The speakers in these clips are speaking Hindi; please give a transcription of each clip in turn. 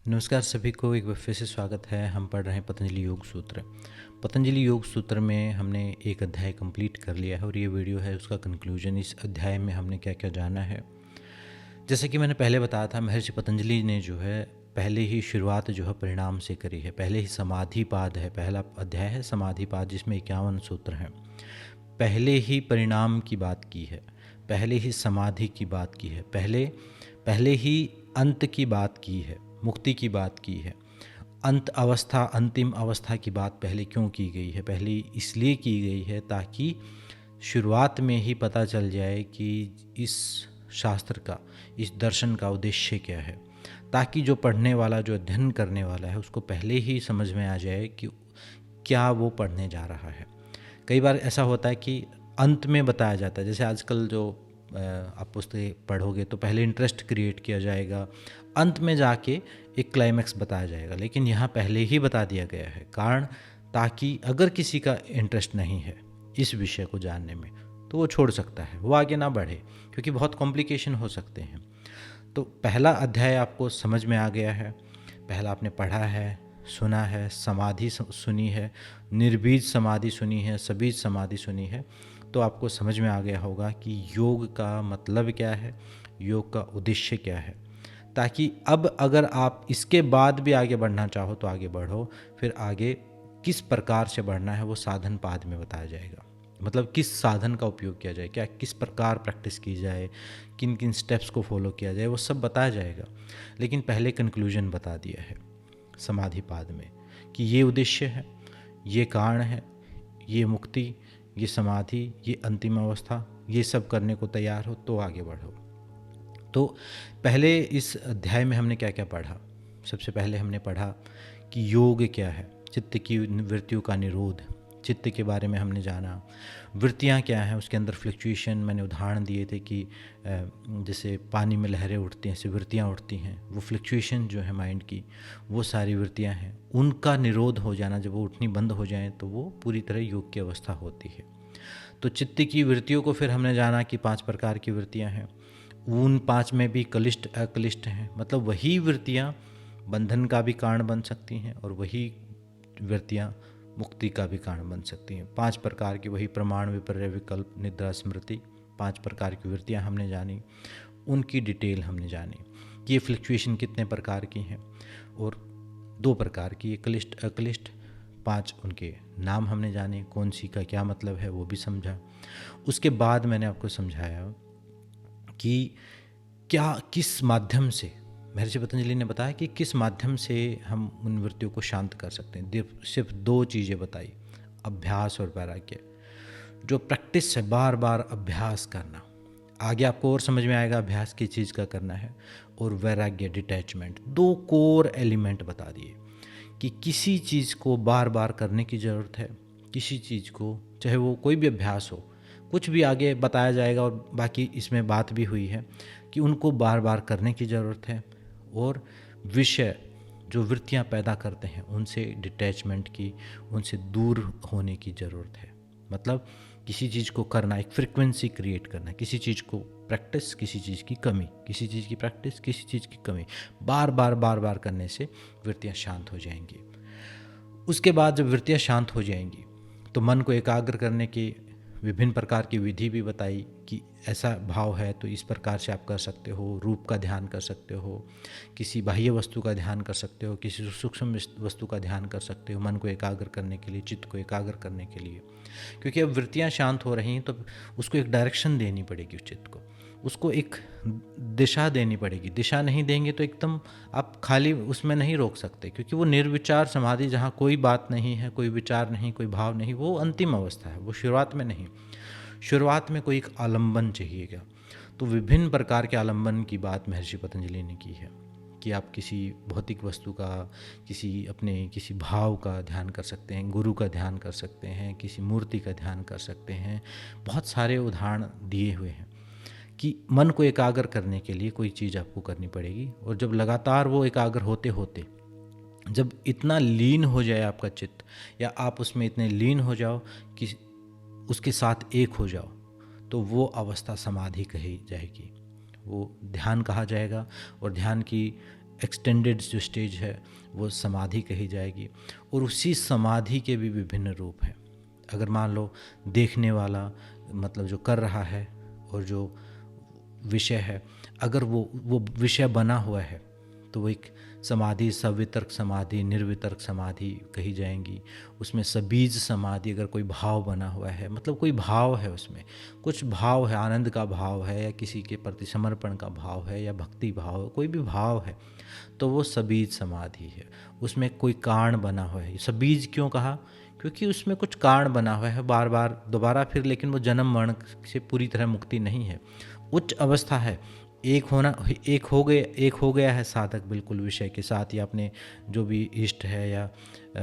नमस्कार सभी को, एक बार फिर से स्वागत है। हम पढ़ रहे हैं पतंजलि योग सूत्र। पतंजलि योग सूत्र में हमने एक अध्याय कंप्लीट कर लिया है और ये वीडियो है उसका कंक्लूजन। इस अध्याय में हमने क्या क्या जाना है, जैसे कि मैंने पहले बताया था, महर्षि पतंजलि ने जो है पहले ही शुरुआत जो है परिणाम से करी है। पहले ही समाधिपाद है, पहला अध्याय है समाधिपाद, जिसमें 51 सूत्र हैं। पहले ही परिणाम की बात की है, पहले ही समाधि की बात की है, पहले ही अंत की बात की है, मुक्ति की बात की है। अंत अवस्था, अंतिम अवस्था की बात पहले क्यों की गई है? पहले इसलिए की गई है ताकि शुरुआत में ही पता चल जाए कि इस शास्त्र का, इस दर्शन का उद्देश्य क्या है, ताकि जो पढ़ने वाला, जो अध्ययन करने वाला है, उसको पहले ही समझ में आ जाए कि क्या वो पढ़ने जा रहा है। कई बार ऐसा होता है कि अंत में बताया जाता है, जैसे आजकल जो आप पुस्तकें पढ़ोगे तो पहले इंटरेस्ट क्रिएट किया जाएगा, अंत में जाके एक क्लाइमैक्स बताया जाएगा, लेकिन यहाँ पहले ही बता दिया गया है। कारण, ताकि अगर किसी का इंटरेस्ट नहीं है इस विषय को जानने में तो वो छोड़ सकता है, वो आगे ना बढ़े, क्योंकि बहुत कॉम्प्लिकेशन हो सकते हैं। तो पहला अध्याय आपको समझ में आ गया है, पहला आपने पढ़ा है, सुना है, समाधि सुनी है, निर्बीज समाधि सुनी है, सबीज समाधि सुनी है, तो आपको समझ में आ गया होगा कि योग का मतलब क्या है, योग का उद्देश्य क्या है, ताकि अब अगर आप इसके बाद भी आगे बढ़ना चाहो तो आगे बढ़ो। फिर आगे किस प्रकार से बढ़ना है वो साधन पाद में बताया जाएगा, मतलब किस साधन का उपयोग किया जाए, क्या किस प्रकार प्रैक्टिस की जाए, किन किन स्टेप्स को फॉलो किया जाए, वो सब बताया जाएगा। लेकिन पहले कंक्लूजन बता दिया है समाधि पाद में कि ये उद्देश्य है, ये कारण है, ये मुक्ति, ये समाधि, ये अंतिम अवस्था, ये सब करने को तैयार हो तो आगे बढ़ो। तो पहले इस अध्याय में हमने क्या क्या पढ़ा? सबसे पहले हमने पढ़ा कि योग क्या है, चित्त की वृत्तियों का निरोध, चित्त के बारे में हमने जाना। वृत्तियाँ क्या हैं, उसके अंदर फ्लक्चुएशन, मैंने उदाहरण दिए थे कि जैसे पानी में लहरें उठती हैं, ऐसे वृत्तियाँ उठती हैं, वो फ्लक्चुएशन जो है माइंड की, वो सारी वृत्तियाँ हैं, उनका निरोध हो जाना, जब वो उठनी बंद हो जाएं तो वो पूरी तरह योग की अवस्था होती है। तो चित्त की वृत्तियों को फिर हमने जाना कि 5 प्रकार की वृत्तियाँ हैं। उन 5 में भी कलिष्ठ अकलिष्ठ हैं, मतलब वही वृत्तियाँ बंधन का भी कारण बन सकती हैं और वही वृत्तियाँ मुक्ति का भी कारण बन सकती हैं। 5 प्रकार की, वही प्रमाण, विपर्य, विकल्प, निद्रा, स्मृति, 5 प्रकार की वृत्तियाँ हमने जानी, उनकी डिटेल हमने जानी कि ये फ्लक्चुएशन कितने प्रकार की हैं, और 2 प्रकार की, कलिष्ठ अकलिष्ठ, 5 उनके नाम हमने जाने, कौन सी का क्या मतलब है वो भी समझा। उसके बाद मैंने आपको समझाया कि क्या, किस माध्यम से, महर्षि पतंजलि ने बताया कि किस माध्यम से हम उन वृत्तियों को शांत कर सकते हैं। सिर्फ 2 चीज़ें बताई, अभ्यास और वैराग्य। जो प्रैक्टिस है, बार बार अभ्यास करना, आगे आपको और समझ में आएगा अभ्यास किस चीज़ का करना है, और वैराग्य, डिटैचमेंट, 2 कोर एलिमेंट बता दिए कि किसी चीज़ को बार बार करने की ज़रूरत है, किसी चीज़ को, चाहे वो कोई भी अभ्यास हो, कुछ भी आगे बताया जाएगा, और बाकी इसमें बात भी हुई है कि उनको बार बार करने की ज़रूरत है, और विषय जो वृत्तियाँ पैदा करते हैं उनसे डिटैचमेंट की, उनसे दूर होने की ज़रूरत है। मतलब किसी चीज़ को करना, एक फ्रिक्वेंसी क्रिएट करना, किसी चीज़ को प्रैक्टिस, किसी चीज़ की कमी, किसी चीज़ की प्रैक्टिस, किसी चीज़ की कमी, बार बार करने से वृत्तियाँ शांत हो जाएंगी। उसके बाद जब वृत्तियाँ शांत हो जाएंगी तो मन को एकाग्र करने की विभिन्न प्रकार की विधि भी बताई कि ऐसा भाव है तो इस प्रकार से आप कर सकते हो, रूप का ध्यान कर सकते हो, किसी बाह्य वस्तु का ध्यान कर सकते हो, किसी सूक्ष्म वस्तु का ध्यान कर सकते हो, मन को एकाग्र करने के लिए, चित्त को एकाग्र करने के लिए। क्योंकि अब वृत्तियाँ शांत हो रही हैं तो उसको एक डायरेक्शन देनी पड़ेगी उस चित्त को, उसको एक दिशा देनी पड़ेगी। दिशा नहीं देंगे तो एकदम आप खाली उसमें नहीं रोक सकते, क्योंकि वो निर्विचार समाधि, जहाँ कोई बात नहीं है, कोई विचार नहीं, कोई भाव नहीं, वो अंतिम अवस्था है, वो शुरुआत में नहीं। शुरुआत में कोई एक आलंबन चाहिएगा। तो विभिन्न प्रकार के आलंबन की बात महर्षि पतंजलि ने की है कि आप किसी भौतिक वस्तु का, किसी भाव का ध्यान कर सकते हैं, गुरु का ध्यान कर सकते हैं, किसी मूर्ति का ध्यान कर सकते हैं। बहुत सारे उदाहरण दिए हुए हैं कि मन को एकाग्र करने के लिए कोई चीज़ आपको करनी पड़ेगी, और जब लगातार वो एकाग्र होते होते जब इतना लीन हो जाए आपका चित्त, या आप उसमें इतने लीन हो जाओ कि उसके साथ एक हो जाओ, तो वो अवस्था समाधि कही जाएगी, वो ध्यान कहा जाएगा। और ध्यान की एक्सटेंडेड जो स्टेज है वो समाधि कही जाएगी। और उसी समाधि के भी विभिन्न रूप हैं। अगर मान लो देखने वाला मतलब जो कर रहा है और जो विषय है, अगर वो विषय बना हुआ है तो वो एक समाधि, सवितर्क समाधि, निर्वितर्क समाधि कही जाएंगी। उसमें सबीज समाधि, अगर कोई भाव बना हुआ है, मतलब कोई भाव है, उसमें कुछ भाव है, आनंद का भाव है या किसी के प्रति समर्पण का भाव है या भक्ति भाव है, कोई भी भाव है, तो वो सबीज समाधि है। उसमें कोई कारण बना हुआ है। सबीज क्यों कहा? क्योंकि उसमें कुछ कारण बना हुआ है बार बार दोबारा फिर, लेकिन वो जन्म मरण से पूरी तरह मुक्ति नहीं है, उच्च अवस्था है। एक हो गया है साधक बिल्कुल विषय के साथ, या अपने जो भी इष्ट है या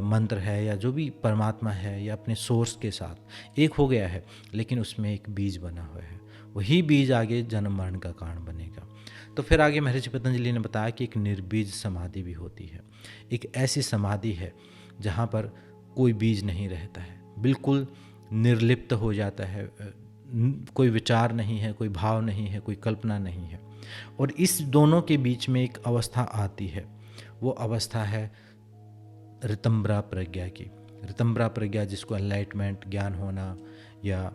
मंत्र है या जो भी परमात्मा है या अपने सोर्स के साथ एक हो गया है, लेकिन उसमें एक बीज बना हुआ है। वही बीज आगे जन्म मरण का कारण बनेगा। तो फिर आगे महर्षि पतंजलि ने बताया कि एक निर्बीज समाधि भी होती है। एक ऐसी समाधि है जहाँ पर कोई बीज नहीं रहता है, बिल्कुल निर्लिप्त हो जाता है, कोई विचार नहीं है, कोई भाव नहीं है, कोई कल्पना नहीं है। और इस दोनों के बीच में एक अवस्था आती है, वो अवस्था है ऋतंभरा प्रज्ञा की। ऋतंभरा प्रज्ञा जिसको एनलाइटमेंट, ज्ञान होना या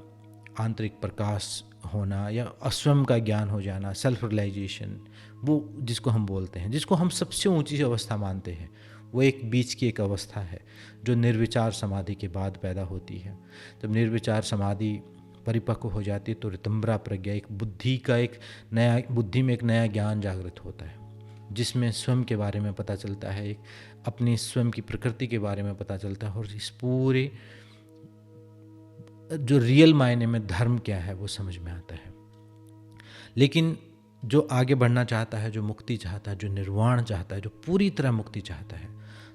आंतरिक प्रकाश होना या स्वयं का ज्ञान हो जाना, सेल्फ रियलाइजेशन, वो जिसको हम बोलते हैं, जिसको हम सबसे ऊंची अवस्था मानते हैं, वो एक बीच की एक अवस्था है जो निर्विचार समाधि के बाद पैदा होती है। जब निर्विचार समाधि परिपक्व हो जाती है तो ऋतंभरा प्रज्ञा, एक बुद्धि में एक नया ज्ञान जागृत होता है, जिसमें स्वयं के बारे में पता चलता है, एक अपनी स्वयं की प्रकृति के बारे में पता चलता है, और इस पूरे जो रियल मायने में धर्म क्या है वो समझ में आता है। लेकिन जो आगे बढ़ना चाहता है, जो मुक्ति चाहता है, जो निर्वाण चाहता है, जो पूरी तरह मुक्ति चाहता है,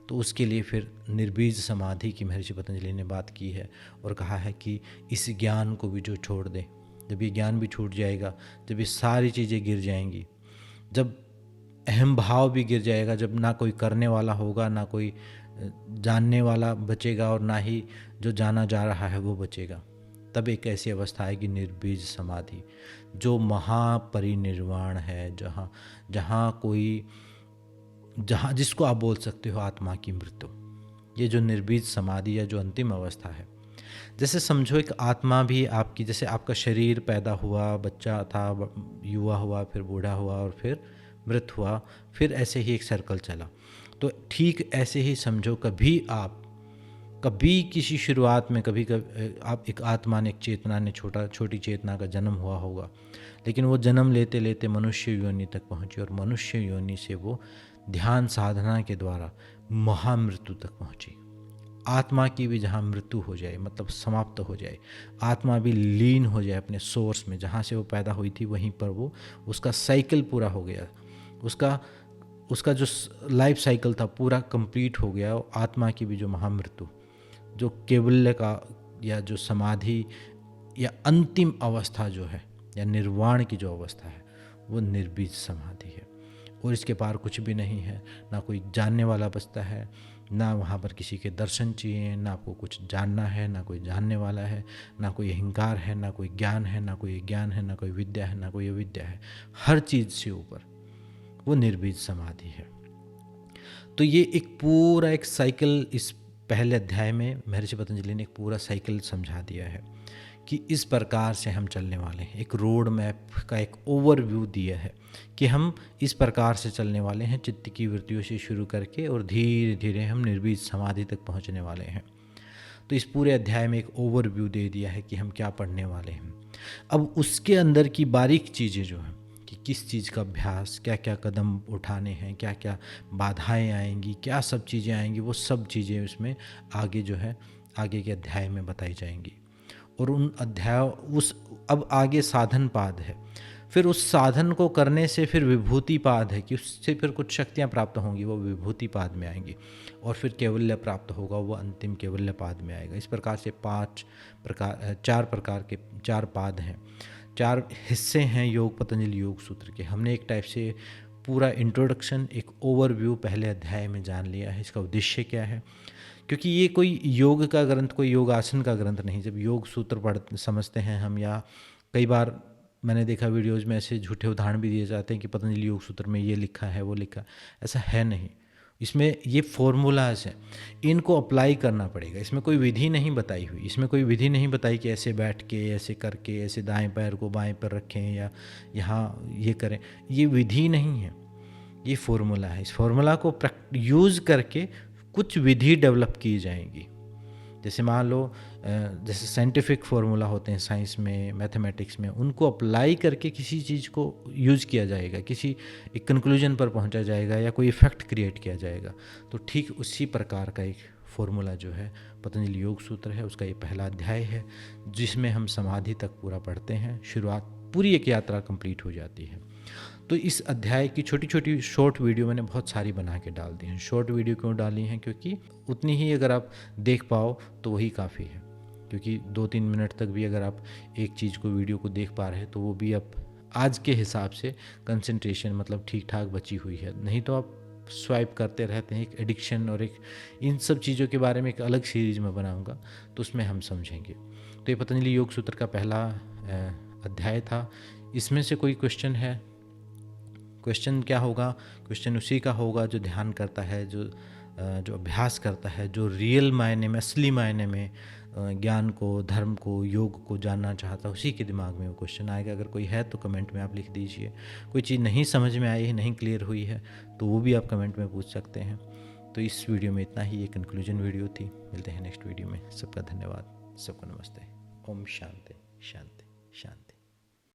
तो उसके लिए फिर निर्बीज समाधि की महर्षि पतंजलि ने बात की है और कहा है कि इस ज्ञान को भी जो छोड़ दे, जब ये ज्ञान भी छूट जाएगा, जब ये सारी चीज़ें गिर जाएंगी, जब अहम भाव भी गिर जाएगा, जब ना कोई करने वाला होगा, ना कोई जानने वाला बचेगा और ना ही जो जाना जा रहा है वो बचेगा, तब एक ऐसी अवस्था आएगी निर्बीज समाधि, जो महापरिनिर्वाण है, जहाँ जिसको आप बोल सकते हो आत्मा की मृत्यु। ये जो निर्बीज समाधि या जो अंतिम अवस्था है, जैसे समझो एक आत्मा भी आपकी, जैसे आपका शरीर पैदा हुआ, बच्चा था, युवा हुआ, फिर बूढ़ा हुआ और फिर मृत हुआ, फिर ऐसे ही एक सर्कल चला। तो ठीक ऐसे ही समझो, कभी किसी शुरुआत में कभी आप एक आत्मा ने, एक चेतना ने, छोटी चेतना का जन्म हुआ होगा, लेकिन वो जन्म लेते लेते मनुष्य योनि तक पहुंची और मनुष्य योनि से वो ध्यान साधना के द्वारा महामृत्यु तक पहुंची। आत्मा की भी जहाँ मृत्यु हो जाए, मतलब समाप्त हो जाए, आत्मा भी लीन हो जाए अपने सोर्स में, जहाँ से वो पैदा हुई थी वहीं पर वो, उसका साइकिल पूरा हो गया, उसका जो लाइफ साइकिल था पूरा कंप्लीट हो गया। आत्मा की भी जो महामृत्यु, जो केवल्य का या जो समाधि या अंतिम अवस्था जो है, या निर्वाण की जो अवस्था है, वो निर्बीज समाधि है। और इसके पार कुछ भी नहीं है, ना कोई जानने वाला बचता है, ना वहाँ पर किसी के दर्शन चाहिए, ना आपको कुछ जानना है, ना कोई जानने वाला है, ना कोई अहंकार है, ना कोई ज्ञान है, ना कोई ज्ञान है, ना कोई विद्या है, ना कोई अविद्या है। हर चीज़ से ऊपर वो निर्बीज समाधि है। तो ये एक साइकिल, इस पहले अध्याय में महर्षि पतंजलि ने एक पूरा साइकिल समझा दिया है कि इस प्रकार से हम चलने वाले हैं। एक रोड मैप का एक ओवरव्यू दिया है कि हम इस प्रकार से चलने वाले हैं, चित्त की वृत्तियों से शुरू करके और धीरे धीरे हम निर्बीज समाधि तक पहुंचने वाले हैं। तो इस पूरे अध्याय में एक ओवरव्यू दे दिया है कि हम क्या पढ़ने वाले हैं। अब उसके अंदर की बारीक चीज़ें जो हैं कि किस चीज़ का अभ्यास, क्या क्या कदम उठाने हैं, क्या क्या बाधाएं आएंगी, क्या सब चीज़ें आएंगी, वो सब चीज़ें उसमें आगे जो है आगे के अध्याय में बताई जाएंगी। और उन अब आगे साधन पाद है, फिर उस साधन को करने से फिर विभूति पाद है कि उससे फिर कुछ शक्तियाँ प्राप्त होंगी, वो विभूति पाद में आएंगी, और फिर कैवल्य प्राप्त होगा, वो अंतिम कैवल्य पाद में आएगा। इस प्रकार से चार पाद हैं, 4 हिस्से हैं योग पतंजलि योग सूत्र के। हमने एक टाइप से पूरा इंट्रोडक्शन, एक ओवरव्यू पहले अध्याय में जान लिया है, इसका उद्देश्य क्या है, क्योंकि ये कोई योग का ग्रंथ, कोई योगासन का ग्रंथ नहीं। जब योग सूत्र समझते हैं हम, या कई बार मैंने देखा वीडियोज़ में ऐसे झूठे उदाहरण भी दिए जाते हैं कि पतंजलि योग सूत्र में ये लिखा है वो लिखा, ऐसा है नहीं। इसमें ये फॉर्मूलाज हैं, इनको अप्लाई करना पड़ेगा। इसमें कोई विधि नहीं बताई हुई, इसमें कोई विधि नहीं बताई कि ऐसे बैठ के, ऐसे करके, ऐसे दाएं पैर को बाएं पर रखें या यहाँ ये करें, ये विधि नहीं है, ये फॉर्मूला है। इस फॉर्मूला को यूज़ करके कुछ विधि डेवलप की जाएंगी। जैसे मान लो जैसे साइंटिफिक फार्मूला होते हैं साइंस में, मैथमेटिक्स में, उनको अप्लाई करके किसी चीज़ को यूज़ किया जाएगा, किसी एक कंक्लूजन पर पहुंचा जाएगा या कोई इफ़ेक्ट क्रिएट किया जाएगा। तो ठीक उसी प्रकार का एक फार्मूला जो है पतंजलि योग सूत्र है, उसका ये पहला अध्याय है जिसमें हम समाधि तक पूरा पढ़ते हैं। शुरुआत पूरी एक यात्रा कंप्लीट हो जाती है। तो इस अध्याय की छोटी छोटी शॉर्ट वीडियो मैंने बहुत सारी बना के डाल दी हैं। शॉर्ट वीडियो क्यों डाली हैं? क्योंकि उतनी ही अगर आप देख पाओ तो वही काफ़ी है। क्योंकि 2-3 मिनट तक भी अगर आप एक चीज़ को, वीडियो को देख पा रहे हैं तो वो भी आप आज के हिसाब से कंसंट्रेशन मतलब ठीक ठाक बची हुई है। नहीं तो आप स्वाइप करते रहते हैं। एक एडिक्शन और एक इन सब चीज़ों के बारे में एक अलग सीरीज में बनाऊंगा, तो उसमें हम समझेंगे। तो ये पतंजलि योग सूत्र का पहला अध्याय था। इसमें से कोई क्वेश्चन है? क्वेश्चन क्या होगा? क्वेश्चन उसी का होगा जो ध्यान करता है, जो अभ्यास करता है, जो रियल मायने में, असली मायने में ज्ञान को, धर्म को, योग को जानना चाहता है, उसी के दिमाग में वो क्वेश्चन आएगा। अगर कोई है तो कमेंट में आप लिख दीजिए। कोई चीज़ नहीं समझ में आई है, नहीं क्लियर हुई है, तो वो भी आप कमेंट में पूछ सकते हैं। तो इस वीडियो में इतना ही, ये कंक्लूजन वीडियो थी। मिलते हैं नेक्स्ट वीडियो में। सबका धन्यवाद, सबको नमस्ते। ओम शांति शांति शांति।